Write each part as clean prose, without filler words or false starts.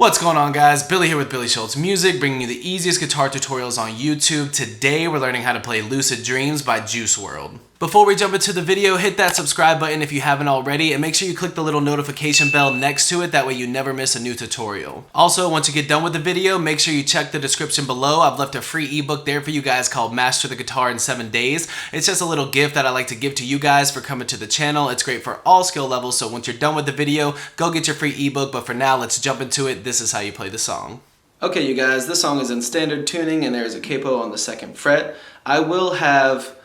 What's going on, guys? Billy here with Billy Schultz Music, bringing you the easiest guitar tutorials on YouTube. Today we're learning how to play Lucid Dreams by Juice-wrld. Before we jump into the video, hit that subscribe button if you haven't already, and make sure you click the little notification bell next to it, that way you never miss a new tutorial. Also, once you get done with the video, make sure you check the description below. I've left a free ebook there for you guys called Master the Guitar in 7 Days. It's just a little gift that I like to give to you guys for coming to the channel. It's great for all skill levels, so once you're done with the video, go get your free ebook, but for now, let's jump into it. This is how you play the song. Okay, you guys, this song is in standard tuning, and there's a capo on the 2nd fret. I will have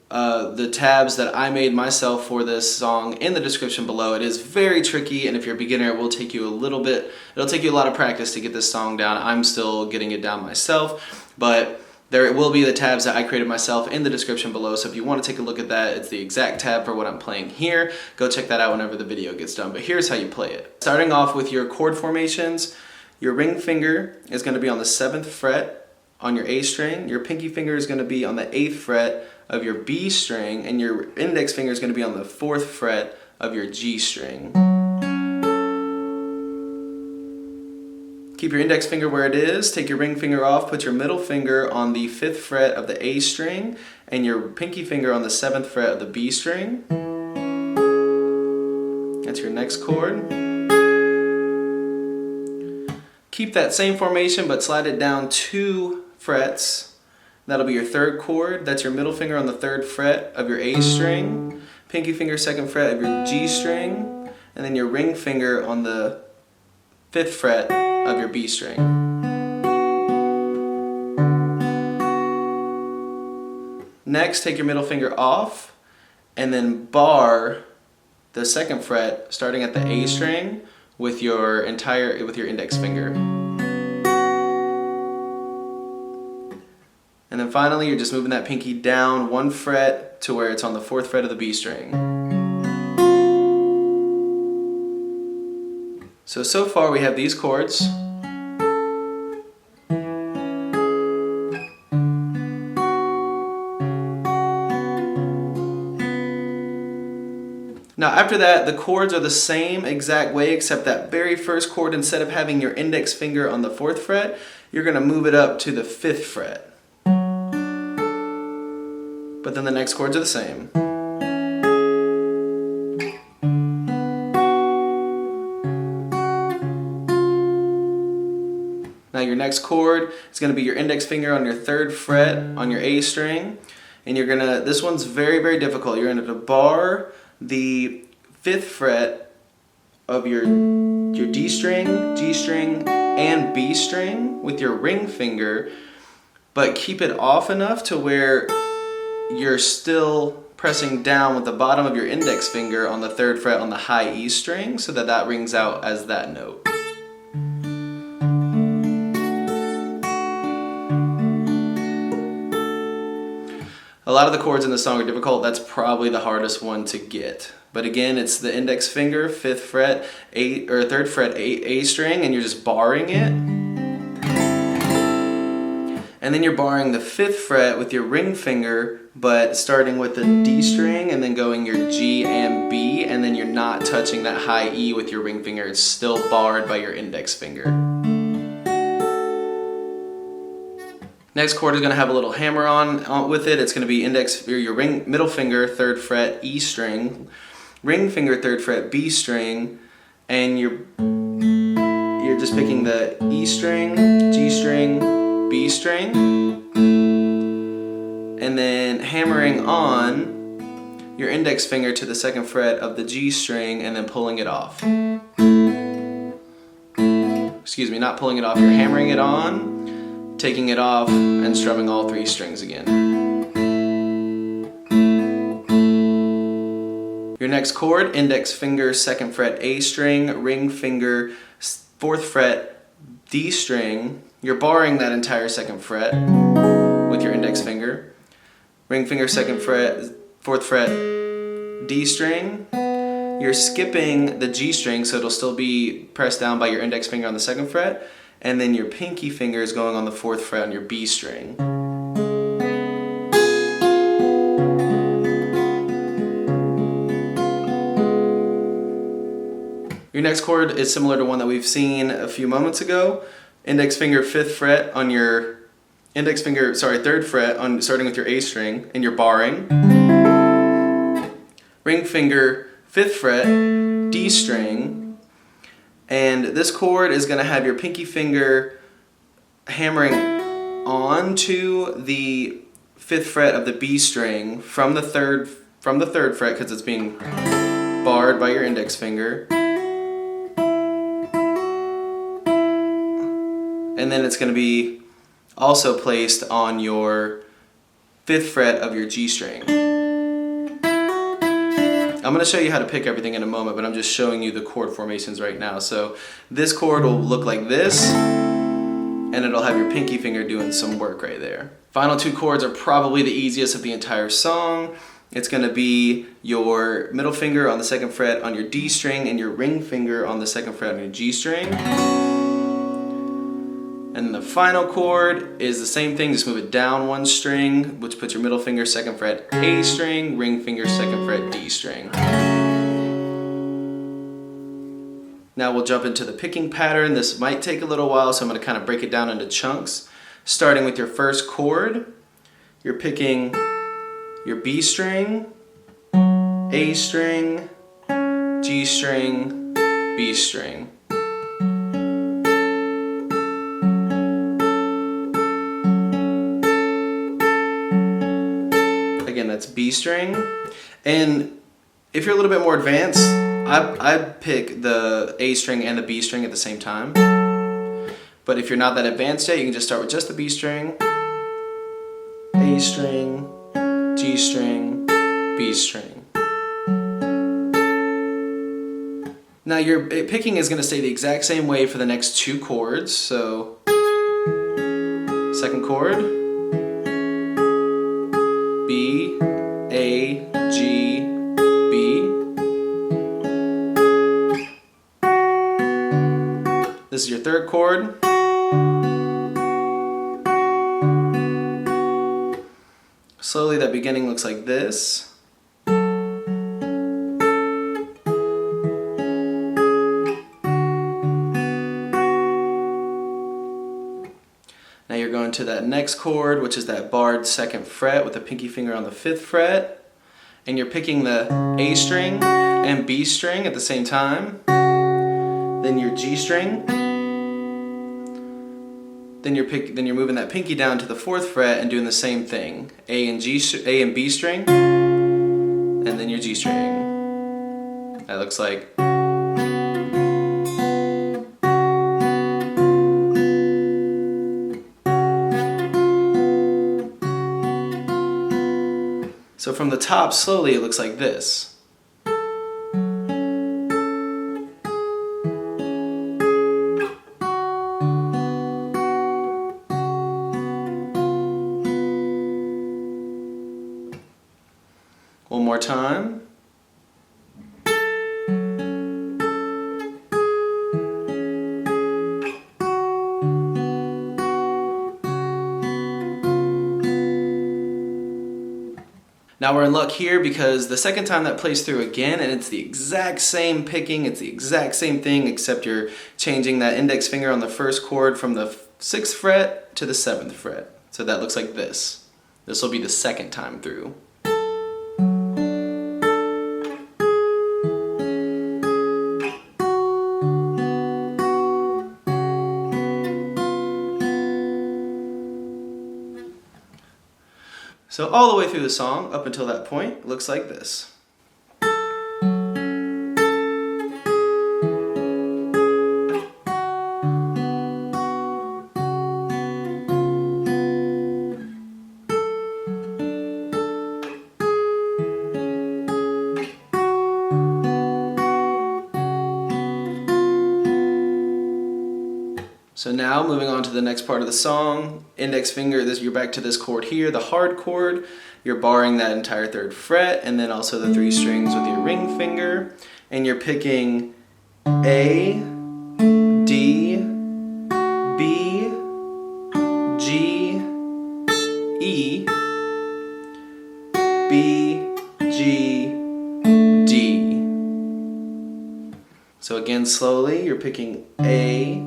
the tabs that I made myself for this song in the description below. It is very tricky, and if you're a beginner, it will take you a little bit. It'll take you a lot of practice to get this song down. I'm still getting it down myself, but there will be the tabs that I created myself in the description below, so if you want to take a look at that, it's the exact tab for what I'm playing here. Go check that out whenever the video gets done, but here's how you play it. Starting off with your chord formations, your ring finger is going to be on the 7th fret on your A string, your pinky finger is going to be on the 8th fret of your B string, and your index finger is going to be on the 4th fret of your G string. Keep your index finger where it is, take your ring finger off, put your middle finger on the 5th fret of the A string, and your pinky finger on the 7th fret of the B string. That's your next chord. Keep that same formation, but slide it down 2 frets. That'll be your 3rd chord. That's your middle finger on the 3rd fret of your A string, pinky finger 2nd fret of your G string, and then your ring finger on the 5th fret of your B string. Next, take your middle finger off and then bar the 2nd fret starting at the A string with your index finger. And then finally, you're just moving that pinky down 1 fret to where it's on the 4th fret of the B string. So far we have these chords. Now after that, the chords are the same exact way, except that very first chord, instead of having your index finger on the 4th fret, you're going to move it up to the 5th fret. But then the next chords are the same. Now your next chord is going to be your index finger on your 3rd fret on your A string, and you're gonna, this one's very, very difficult. You're going to bar the 5th fret of your D string, G string, and B string with your ring finger, but keep it off enough to where you're still pressing down with the bottom of your index finger on the 3rd fret on the high E string, so that rings out as that note. A lot of the chords in the song are difficult. That's probably the hardest one to get. But again, it's the index finger, 5th fret, 3rd fret A string, and you're just barring it. And then you're barring the 5th fret with your ring finger, but starting with the D string and then going your G and B, and then you're not touching that high E with your ring finger. It's still barred by your index finger. Next chord is going to have a little hammer on with it. It's going to be your middle finger, 3rd fret E string, ring finger 3rd fret B string, and you're just picking the E string, G string, B string, and then hammering on your index finger to the 2nd fret of the G string and then pulling it off. Excuse me, not pulling it off, you're hammering it on, taking it off, and strumming all 3 strings again. Your next chord, index finger 2nd fret A string, ring finger 4th fret D string. You're barring that entire 2nd fret with your index finger. Ring finger 2nd fret, 4th fret D string. You're skipping the G string, so it'll still be pressed down by your index finger on the 2nd fret, and then your pinky finger is going on the 4th fret on your B string. Your next chord is similar to one that we've seen a few moments ago. Index finger 5th fret on your index finger, sorry, 3rd fret on starting with your A string and your barring. Ring finger 5th fret, D string, and this chord is going to have your pinky finger hammering onto the 5th fret of the B string from the 3rd fret because it's being barred by your index finger. And then it's going to be also placed on your 5th fret of your G string. I'm going to show you how to pick everything in a moment, but I'm just showing you the chord formations right now. So this chord will look like this, and it'll have your pinky finger doing some work right there. Final 2 chords are probably the easiest of the entire song. It's going to be your middle finger on the 2nd fret on your D string and your ring finger on the 2nd fret on your G string. And the final chord is the same thing, just move it down 1 string, which puts your middle finger 2nd fret A string, ring finger 2nd fret D string. Now we'll jump into the picking pattern. This might take a little while, so I'm going to kind of break it down into chunks. Starting with your first chord, you're picking your B string, A string, G string, B string. Again, that's B string. And if you're a little bit more advanced, I'd pick the A string and the B string at the same time. But if you're not that advanced yet, you can just start with just the B string, A string, G string, B string. Now your picking is going to stay the exact same way for the next 2 chords. So, 2nd chord, B, A, G, B. This is your 3rd chord. Slowly that beginning looks like this. Now you're going to that next chord, which is that barred 2nd fret with the pinky finger on the 5th fret. And you're picking the A string and B string at the same time. Then your G string. Then you're moving that pinky down to the 4th fret and doing the same thing. A and B string, and then your G string. That looks like. So from the top, slowly, it looks like this. One more time. Now we're in luck here because the second time that plays through again, and it's the exact same picking, it's the exact same thing, except you're changing that index finger on the first chord from the 6th fret to the 7th fret. So that looks like this. This will be the second time through. So all the way through the song, up until that point, it looks like this. So now, moving on to the next part of the song, index finger, you're back to this chord here, the hard chord. You're barring that entire 3rd fret, and then also the 3 strings with your ring finger. And you're picking A, D, B, G, E, B, G, D. So again, slowly, you're picking A,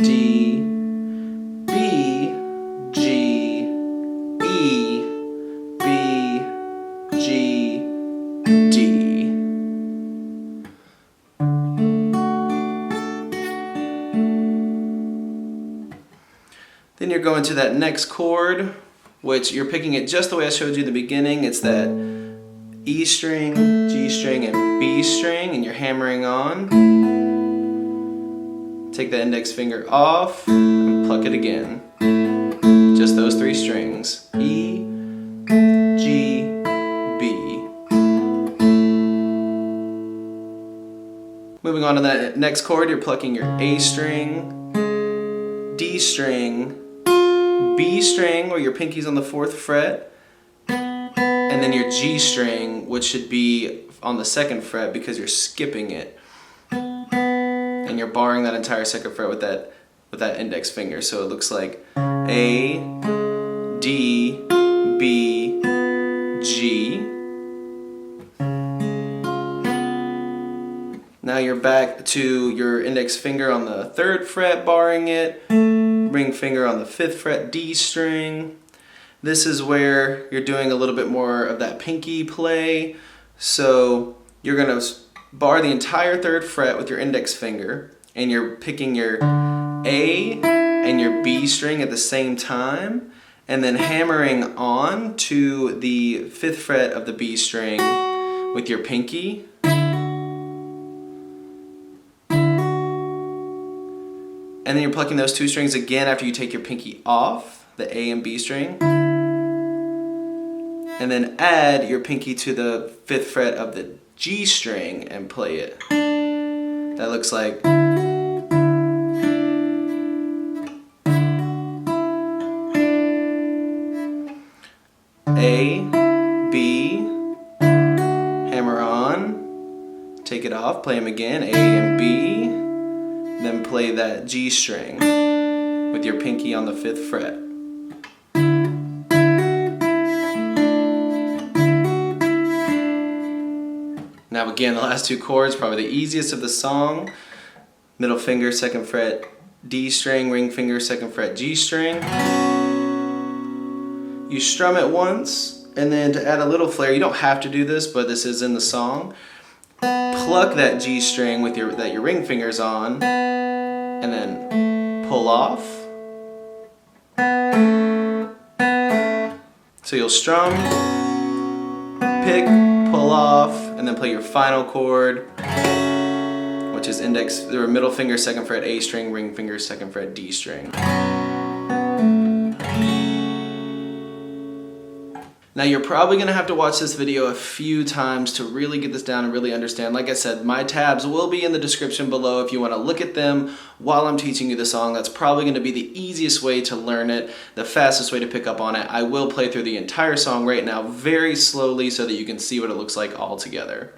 D, B, G, E, B, G, D. Then you're going to that next chord, which you're picking it just the way I showed you in the beginning. It's that E string, G string, and B string, and you're hammering on. Take the index finger off and pluck it again. Just those three strings. E, G, B. Moving on to that next chord, you're plucking your A string, D string, B string, where your pinky's on the 4th fret, and then your G string, which should be on the 2nd fret because you're skipping it. And you're barring that entire 2nd fret with that index finger. So it looks like A, D, B, G. Now you're back to your index finger on the 3rd fret, barring it. Ring finger on the 5th fret, D string. This is where you're doing a little bit more of that pinky play. So you're gonna bar the entire 3rd fret with your index finger, and you're picking your A and your B string at the same time, and then hammering on to the 5th fret of the B string with your pinky. And then you're plucking those 2 strings again after you take your pinky off, the A and B string. And then add your pinky to the 5th fret of the G string and play it. That looks like A, B, hammer on, take it off, play them again, A and B, then play that G string with your pinky on the 5th fret. Now again, the last 2 chords, probably the easiest of the song. Middle finger, 2nd fret, D string, ring finger, 2nd fret, G string. You strum it once, and then to add a little flair, you don't have to do this, but this is in the song. Pluck that G string with that your ring finger's on, and then pull off. So you'll strum, pick, pull off, and then play your final chord, which is index or middle finger, 2nd fret, A string, ring finger, 2nd fret, D string. Now you're probably going to have to watch this video a few times to really get this down and really understand. Like I said, my tabs will be in the description below if you want to look at them while I'm teaching you the song. That's probably going to be the easiest way to learn it, the fastest way to pick up on it. I will play through the entire song right now very slowly so that you can see what it looks like all together.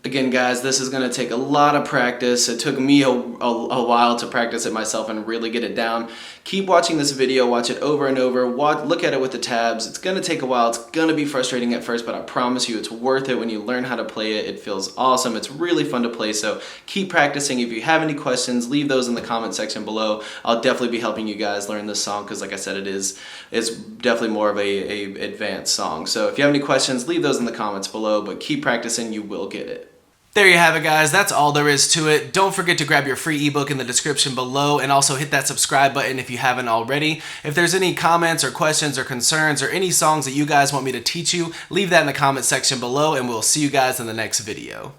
Again, guys, this is going to take a lot of practice. It took me a while to practice it myself and really get it down. Keep watching this video, watch it over and over, look at it with the tabs. It's going to take a while. It's going to be frustrating at first, but I promise you it's worth it when you learn how to play it. It feels awesome. It's really fun to play, so keep practicing. If you have any questions, leave those in the comment section below. I'll definitely be helping you guys learn this song because, like I said, it's definitely more of a advanced song. So if you have any questions, leave those in the comments below, but keep practicing. You will get it. There you have it, guys. That's all there is to it. Don't forget to grab your free ebook in the description below and also hit that subscribe button if you haven't already. If there's any comments or questions or concerns or any songs that you guys want me to teach you, leave that in the comment section below and we'll see you guys in the next video.